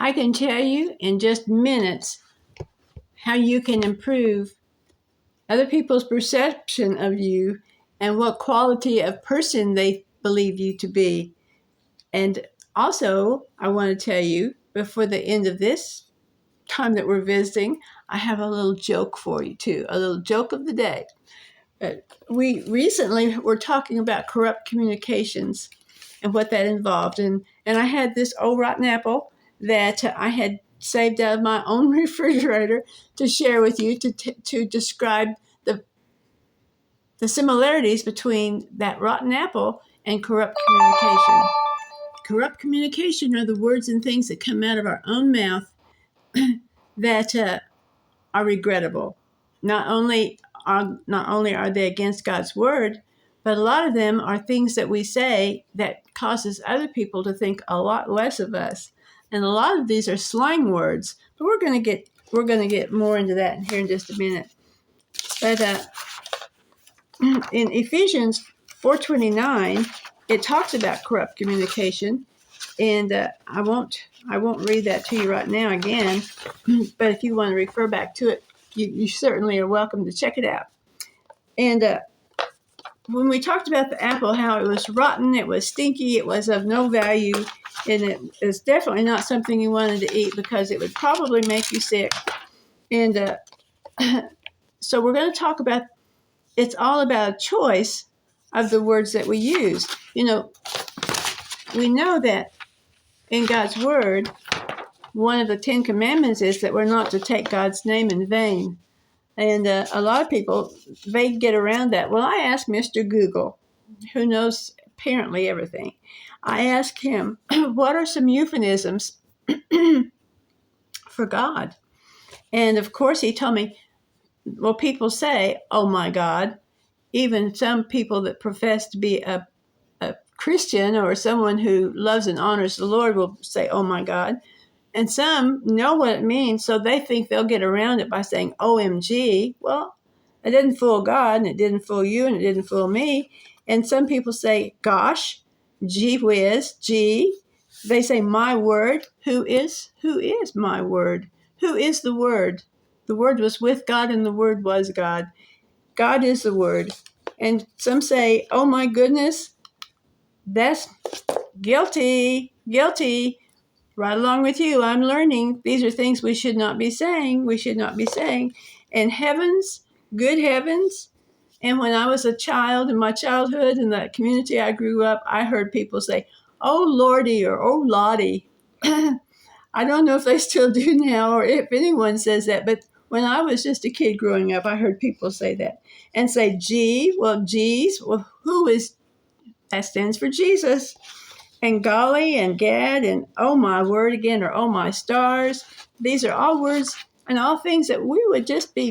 I can tell you in just minutes how you can improve other people's perception of you and what quality of person they believe you to be. And also, I want to tell you before the end of this time that we're visiting, I have a little joke for you too, a little joke of the day. We recently were talking about corrupt communications and what that involved. And I had this old rotten apple that I had saved out of my own refrigerator to share with you to describe the similarities between that rotten apple and corrupt communication. Corrupt communication are the words and things that come out of our own mouth that are regrettable. Not only are they against God's word, but a lot of them are things that we say that causes other people to think a lot less of us. And a lot of these are slang words, but we're going to get more into that here in just a minute. But in Ephesians 4:29, it talks about corrupt communication, and I won't read that to you right now again. But if you want to refer back to it, you certainly are welcome to check it out. And when we talked about the apple, how it was rotten, it was stinky, it was of no value, and it is definitely not something you wanted to eat because it would probably make you sick. And so we're going to talk about, it's all about a choice of the words that we use. You know, we know that in God's word, one of the 10 Commandments is that we're not to take God's name in vain. And a lot of people, they get around that. Well, I asked Mr. Google, who knows apparently everything. I asked him, what are some euphemisms for God? And of course, he told me, well, people say, oh my God. Even some people that profess to be a Christian or someone who loves and honors the Lord will say, oh my God. And some know what it means, so they think they'll get around it by saying, OMG. Well, it didn't fool God, and it didn't fool you, and it didn't fool me. And some people say, gosh, gee whiz, gee. They say, my word. Who is my word? Who is the Word? The Word was with God, and the Word was God. God is the Word. And some say, oh my goodness, that's guilty. Right along with you, I'm learning. These are things we should not be saying. And heavens, good heavens. And when I was a child, in my childhood, in the community I grew up, I heard people say, oh Lordy, or oh Lottie. I don't know if they still do now or if anyone says that, but when I was just a kid growing up, I heard people say that and say, gee, well, geez, well, that stands for Jesus. And golly and gad and oh my word again, or oh my stars. These are all words and all things that we would just be